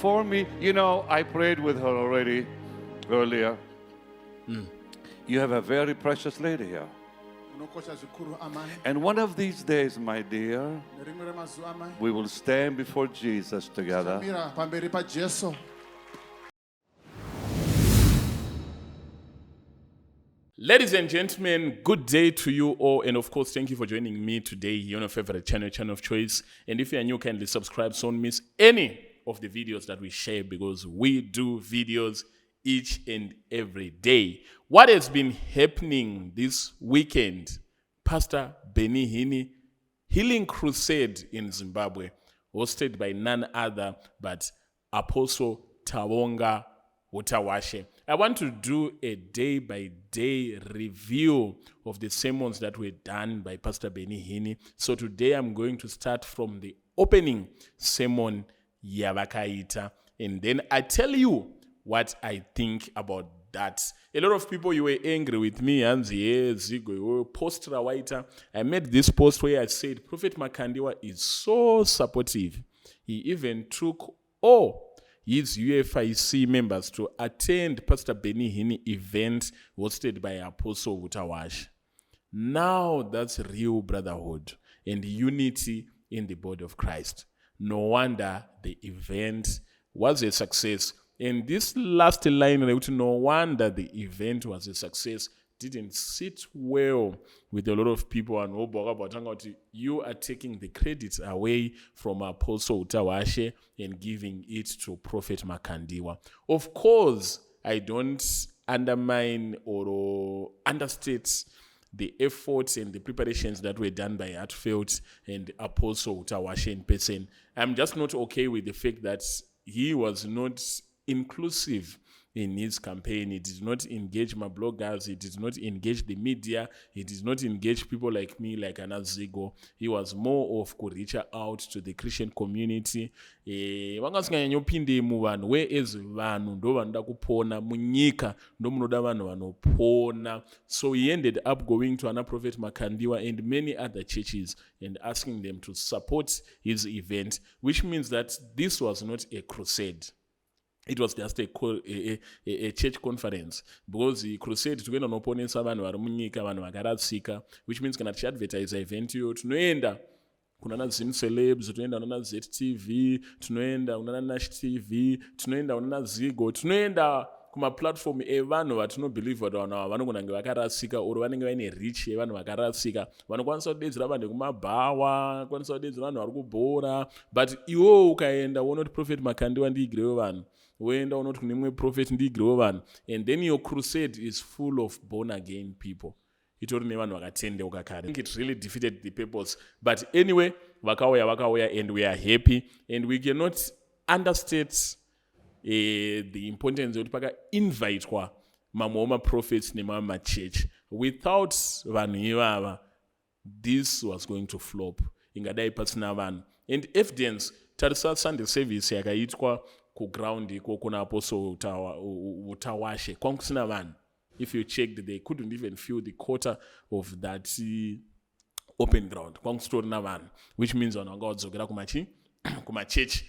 for me. You know, I prayed with her already earlier. You have a very precious lady here. And one of these days, my dear, we will stand before Jesus together. Ladies and gentlemen, good day to you all, and of course, thank you for joining me today here on your favorite channel of choice. And if you are new, kindly subscribe so don't miss any of the videos that we share, because we do videos each and every day. What has been happening this weekend? Pastor Benny Hinn Healing Crusade in Zimbabwe, hosted by none other but Apostle Tawonga Utawashe. I want to do a day-by-day review of the sermons that were done by Pastor Benny Hinn. So today I'm going to start from the opening sermon, Yavakaita, and then I tell you what I think about that. A lot of people, you were angry with me, and post Rawaita. I made this post where I said Prophet Makandiwa is so supportive. He even took his UFIC members to attend Pastor Benny Hinn event hosted by Apostle Utawashe. Now that's real brotherhood and unity in the body of Christ. No wonder the event was a success. And this last line, no wonder the event was a success, didn't sit well with a lot of people. And you are taking the credit away from Apostle Utawashe and giving it to Prophet Makandiwa. Of course, I don't undermine or understate the efforts and the preparations that were done by Heartfelt and Apostle Utawashe in person. I'm just not okay with the fact that he was not inclusive in his campaign. He did not engage my bloggers. He did not engage the media. He did not engage people like me, like Anazigo. He was more of could reach out to the Christian community. Whereas vanhu ndovanoda kupona munyika ndomunoda vanhu vanopona. So he ended up going to Ana Prophet Makandiwa and many other churches and asking them to support his event, which means that this was not a crusade. It was just a church conference, because the crusade together no opponents vanhu vari munyika, vanhu vakaratsika, which means kana tichiadvertise event iyo tunoenda kunana Zim Celebs, tunoenda kunana ZTV, tunoenda kunana Nash TV, tunoenda kunana Zigo, tunoenda kumaplatform evanhu vatinobelieve kuti vanhu ava vanogonange vakaratsika or vanenge vaine reach yevanhu vakaratsika. Vanokwanisa kudedzera vanhu kumabhawa, kwanisa kudedzera vanhu vari kubhora, but iwo ukaenda uona kuti Prophet Makandiwa ndiigirewo vanhu, woenda unoti kune mumwe prophet ndiigirewo vanhu, and then your crusade is full of born again people. Itori nevanhu vakatendeuka kare. I think it really defeated the purpose. But anyway, vakauya and we are happy, and we cannot understate the importance of paka invite kwa mamwe prophets nemama church. Without vanhu ivava, this was going to flop. Ingadai pasina vanhu. And evidence, tarisa Sunday service yakaitwa ku ground iko kuna Apostle Utawashe kwankusina vanhu. If you checked, they couldn't even fill the quarter of that open ground. Kwankusitorina vanhu, which means vanhu vanga vadzokera kuma church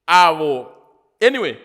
avo. Anyway,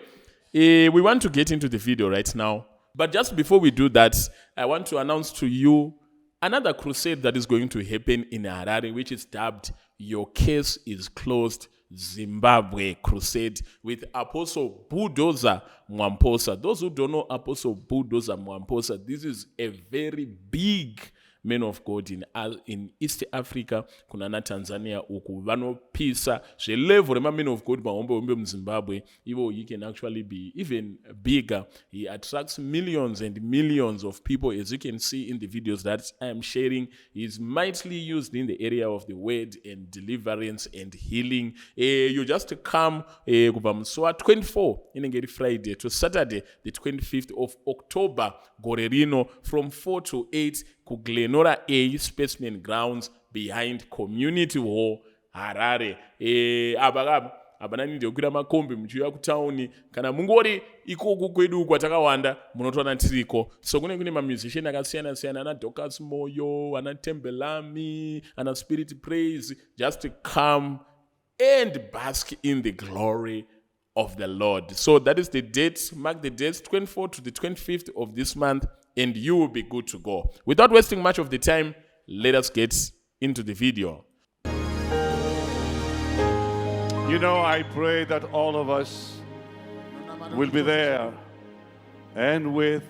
we want to get into the video right now. But just before we do that, I want to announce to you another crusade that is going to happen in Harare, which is dubbed Your Case is Closed Zimbabwe Crusade, with Apostle Bulldozer Mwamposa. Those who don't know Apostle Bulldozer Mwamposa, this is a very big men of God in East Africa, kunana Tanzania uku vanopisa zvelevel rema men of God mahombe muZimbabwe. Ivo he can actually be even bigger. He attracts millions and millions of people, as you can see in the videos that I am sharing. He is mightily used in the area of the word and deliverance and healing. You just come kuva musi wa24 inenge Friday to Saturday the 25th of October gore rino from 4 to 8 ku Glenora A Specimen Grounds behind Community Hall Harare. Abana ndio kukwira makombi muchiuya kutauni kana mungori ikoko kwedu kwatakawanda munotoona tiriko. So kune musician akasiyana siyana, ana Dorcas Moyo, ana Tembelami, ana Spirit Praise. Just to come and bask in the glory of the Lord. So that is the date. Mark the dates, 24th to the 25th of this month, and you will be good to go. Without wasting much of the time, let us get into the video. You know, I pray that all of us will be there, and with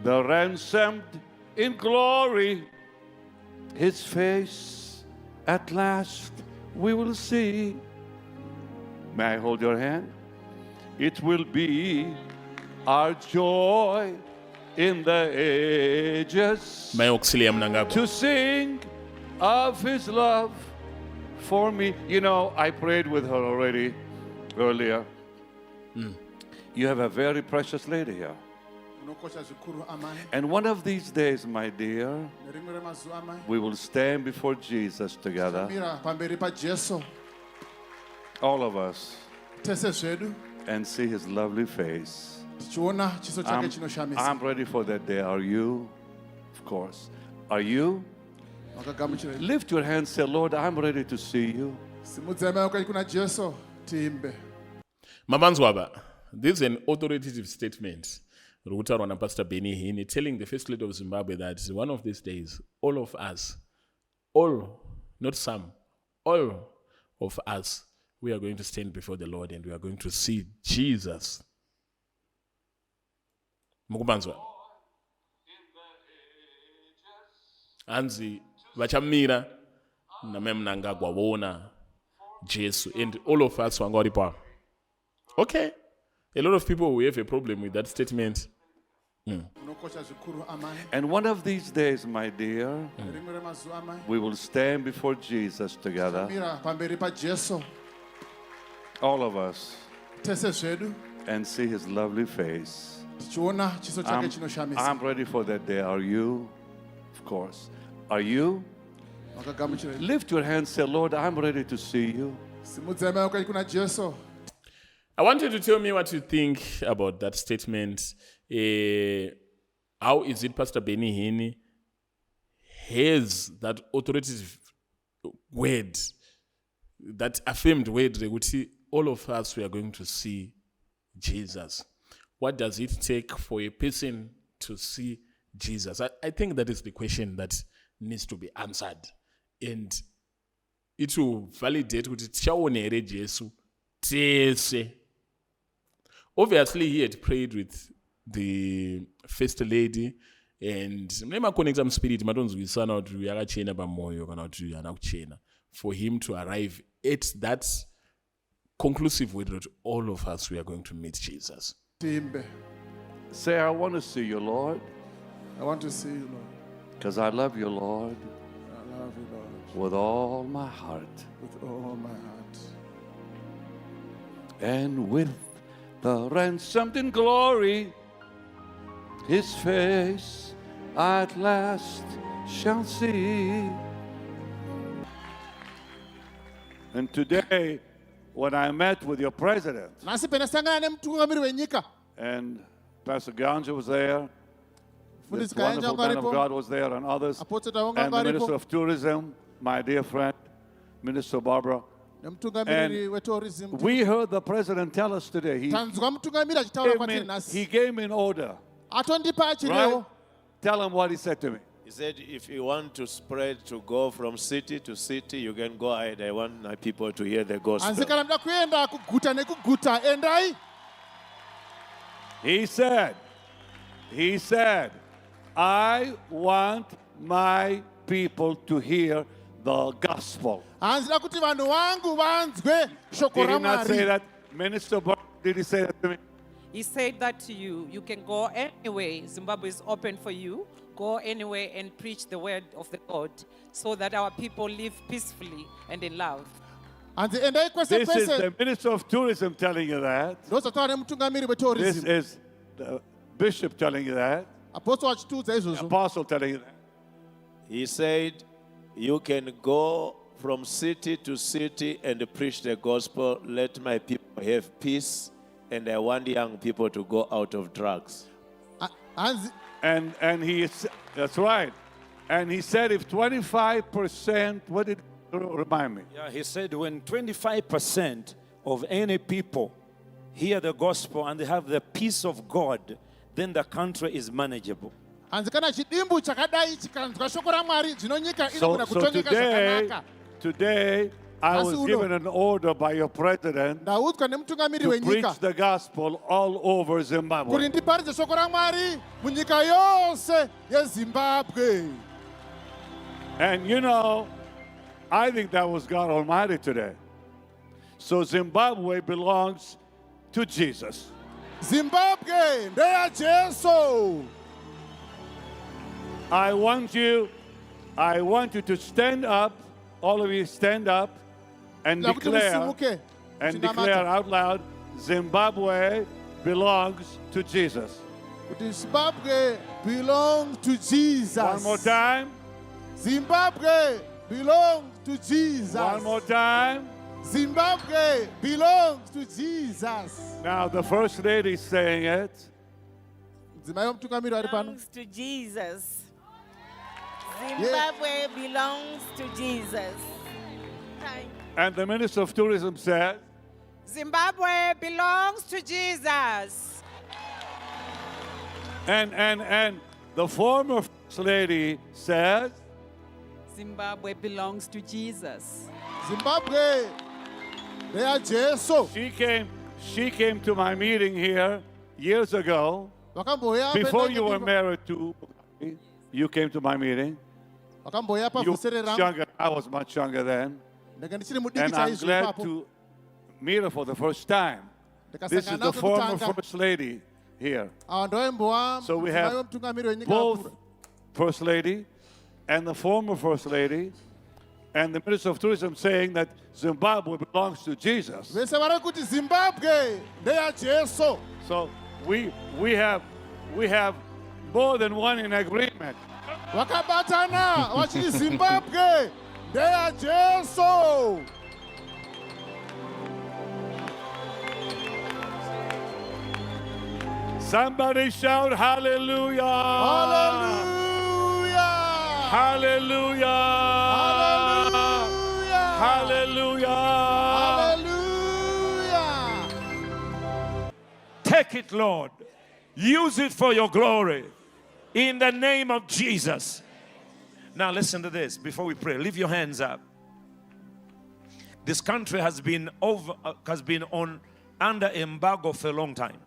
the ransomed in glory, his face at last we will see. May I hold your hand? It will be our joy in the ages My Auxillia Mnangagwa. to sing of his love for me. You know, I prayed with her already earlier. You have a very precious lady here. And one of these days, my dear, we will stand before Jesus together, all of us, and see his lovely face. I'm ready for that day. Are you? Of course. Are you? Lift your hand, say, Lord, I'm ready to see you. Mamanzwaba, this is an authoritative statement Rutarwana Pastor Hinn telling the First Lady of Zimbabwe that one of these days, all of us, all, not some, all of us, we are going to stand before the Lord and we are going to see Jesus. Mukubanzwa. Anzi, vachamira na Mnangagwa wona Jesu, and all of us wangoripa. Okay. A lot of people will have a problem with that statement. And one of these days, my dear, we will stand before Jesus together, all of us, and see his lovely face. I'm ready for that day. Are you? Of course. Are you? Lift your hand, say, Lord, I'm ready to see you. I want you to tell me what you think about that statement. How is it Pastor Hinn has that authoritative word, that affirmed word, that all of us we are going to see Jesus? What does it take for a person to see Jesus? I think that is the question that needs to be answered. And it will validate with Chaonere Jesu. Obviously, he had prayed with the First Lady, and spirit for him to arrive at that conclusive word that all of us we are going to meet Jesus. Say, I want to see you, Lord, I want to see you, Lord. because I love you, Lord, I love you, Lord, with all my heart. with all my heart. And with the ransomed in glory, his face at last shall see. And today, when I met with your president, and Pastor Ganja was there, this wonderful man of God was there, and others, and the Minister of Tourism, my dear friend, Minister Barbara. And we heard the president tell us today, he gave me an order. Right? Tell him what he said to me. He said, if you want to spread, to go from city to city, you can go ahead. I want my people to hear the gospel. He said, I want my people to hear the gospel. Did he not say that? Minister Bar, did he say that to me? He said that to you. You can go anyway. Zimbabwe is open for you. Go anyway and preach the word of the Lord so that our people live peacefully and in love. This is the Minister of Tourism telling you that. This is the Bishop telling you that. The Apostle telling you that. He said, you can go from city to city and preach the gospel. Let my people have peace. And I want young people to go out of drugs. And that's right. And he said if 25%, what did remind me? Yeah, he said when 25% of any people hear the gospel and they have the peace of God, then the country is manageable. So today, I was given an order by your president to preach the gospel all over Zimbabwe. And you know, I think that was God Almighty today. So Zimbabwe belongs to Jesus. Zimbabwe, they are Jesus. I want you to stand up, all of you stand up and declare out loud, Zimbabwe belongs to Jesus. Zimbabwe belongs to Jesus. One more time. Zimbabwe belongs to Jesus. One more time. Zimbabwe belongs to Jesus. Now the First Lady is saying it. Belongs to Jesus. Zimbabwe belongs to Jesus. And the Minister of Tourism said, Zimbabwe belongs to Jesus. And the former First Lady said, Zimbabwe belongs to Jesus. Zimbabwe, they are Jesus. She came to my meeting here years ago. Before you were married to, you came to my meeting. You were younger, I was much younger then. And I'm glad to meet her for the first time. This is the former First Lady here. So we have both First Lady and the former First Lady and the Minister of Tourism saying that Zimbabwe belongs to Jesus. So we have more than one in agreement. Zimbabwe, they are Jesus. Somebody shout hallelujah. Hallelujah. Hallelujah. Hallelujah. Hallelujah. Take it, Lord. Use it for your glory. In the name of Jesus. Now listen to this before we pray. Leave your hands up. This country has been under embargo for a long time.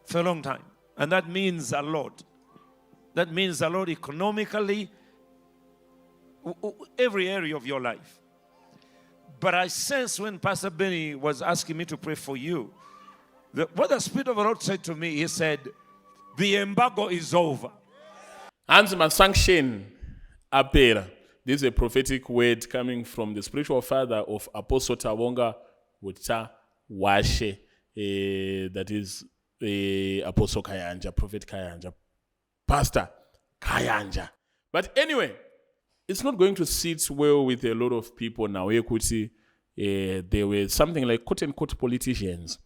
For a long time. And that means a lot. That means a lot economically, every area of your life. But I sense when Pastor Benny was asking me to pray for you, what the Spirit of the Lord said to me, he said, the embargo is over. Anzima sanction apera. This is a prophetic word coming from the spiritual father of Apostle Tawonga Wuta Washe. That is Apostle Kayanja, Prophet Kayanja, Pastor Kayanja. But anyway, it's not going to sit well with a lot of people now. There were something like quote-unquote politicians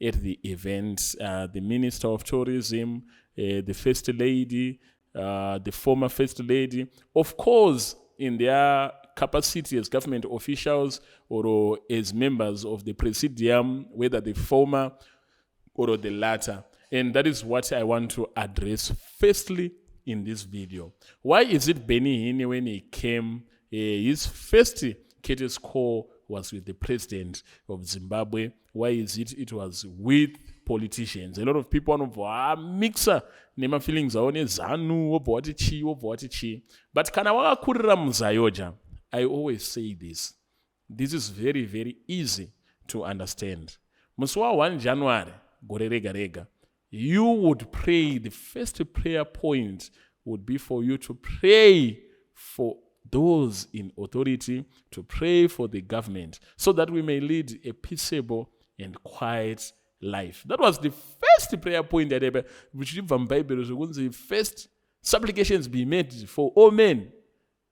at the event, the Minister of Tourism, the First Lady, the former First Lady, of course, in their capacity as government officials or as members of the Presidium, whether the former or the latter. And that is what I want to address firstly in this video. Why is it Benny Hinn, when he came, his first Kate's call was with the president of Zimbabwe? Why is it? It was with politicians. A lot of people want to mixer nema feelings aone zanu wobwati chi. But kana wakakurira muzayoja, I always say this. This is very, very easy to understand. Muswa 1 January, gore rega rega, you would pray, the first prayer point would be for you to pray for those in authority, to pray for the government, so that we may lead a peaceable and quiet life. That was the first prayer point that ever, which from Bible, the first supplications be made for all men.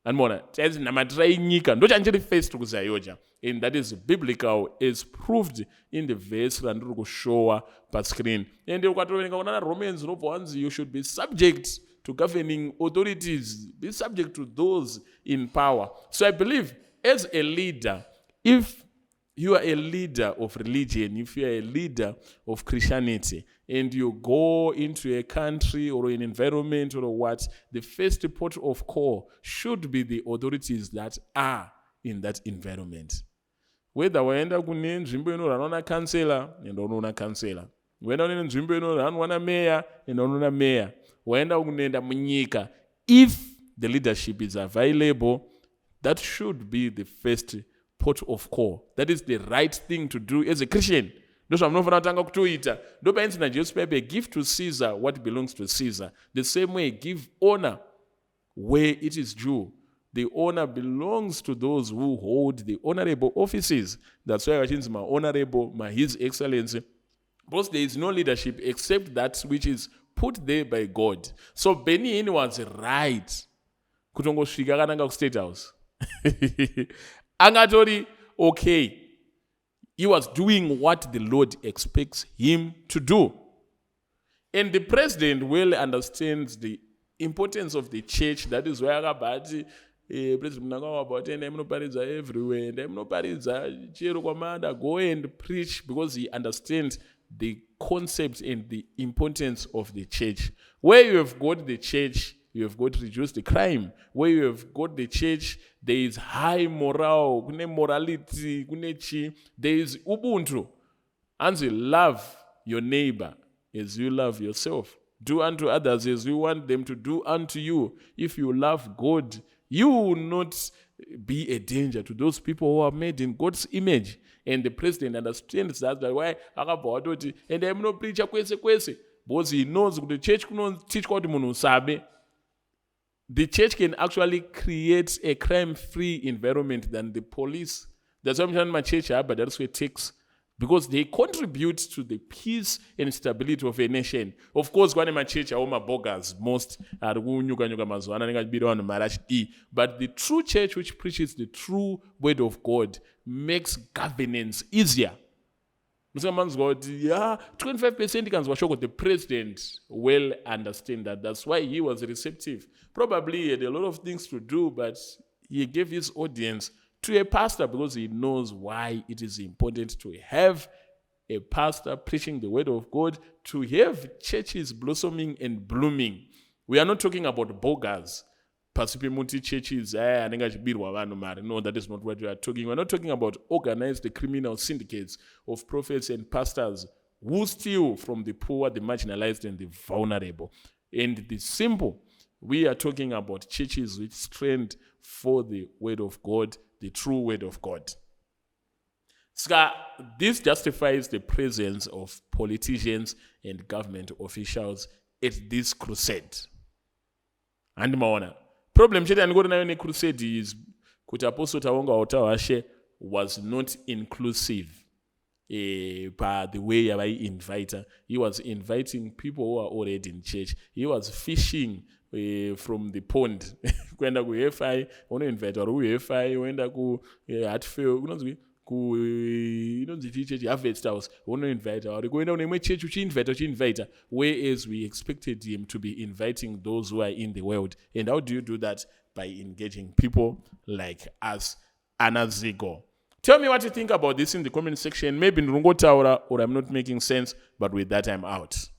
And more, and that is biblical, is proved in the verse and show per screen. And Romans, you should be subject to governing authorities, be subject to those in power. So I believe, as a leader, if you are a leader of religion, if you are a leader of Christianity, and you go into a country or an environment or what, the first port of call should be the authorities that are in that environment. Whether waenda kune nzvimbo inoranwa nakansela, enda unoona kansela. Waenda kune nzvimbo inoranwa nameya, enda unoona meya. Waenda kunoenda munyika, if the leadership is available, that should be the first port of call. That is the right thing to do as a Christian. Those are not tanga kutoita. Do paints na Jesus Pepe, give to Caesar what belongs to Caesar. The same way, give honor where it is due. The honor belongs to those who hold the honorable offices. That's why I change my honorable, my His Excellency. Because there is no leadership except that which is put there by God. So Benny Hinn was right. Kutongo shika kananga ku State House. Angatori, okay. He was doing what the Lord expects him to do. And the president well understands the importance of the church. That is why President Mnangagwa about and I'm not everywhere. And I'm not go and preach because he understands the concept and the importance of the church. Where you have got the church, you have got to reduce the crime. Where you have got the church, there is high morale, morality, there is ubuntu. And you love your neighbor as you love yourself. Do unto others as you want them to do unto you. If you love God, you will not be a danger to those people who are made in God's image. And the president understands that. That's why and I'm not preacher kwese. Because he knows the church can teach what munhu sabe. The church can actually create a crime-free environment than the police. That's why I'm telling my church, but that's where it takes. Because they contribute to the peace and stability of a nation. Of course, when my church are my boggers, most are but the true church which preaches the true word of God makes governance easier. 25% can show the president well understand that. That's why he was receptive. Probably he had a lot of things to do, but he gave his audience to a pastor because he knows why it is important to have a pastor preaching the word of God, to have churches blossoming and blooming. We are not talking about boggers. Pasipimuti churches, no, that is not what we are talking. We're not talking about organized criminal syndicates of prophets and pastors who steal from the poor, the marginalized, and the vulnerable. And the simple, we are talking about churches which stand for the word of God, the true word of God. So this justifies the presence of politicians and government officials at this crusade. And maona. Problem chete andikoti nayo ne crusade is kuti Apostle Taonga Otawashe was not inclusive by the way yabai inviter. He was inviting people who are already in church. He was fishing from the pond. Kuenda ku FI, ono invite or FI, wenda ku Hatfield, unozwi ku church Harvest House, ono invite or kuenda une church uchi-invite, whereas we expected him to be inviting those who are in the world. And how do you do that? By engaging people like us. Anazigo. Tell me what you think about this in the comment section. Maybe Nrungo Taura or I'm not making sense, but with that I'm out.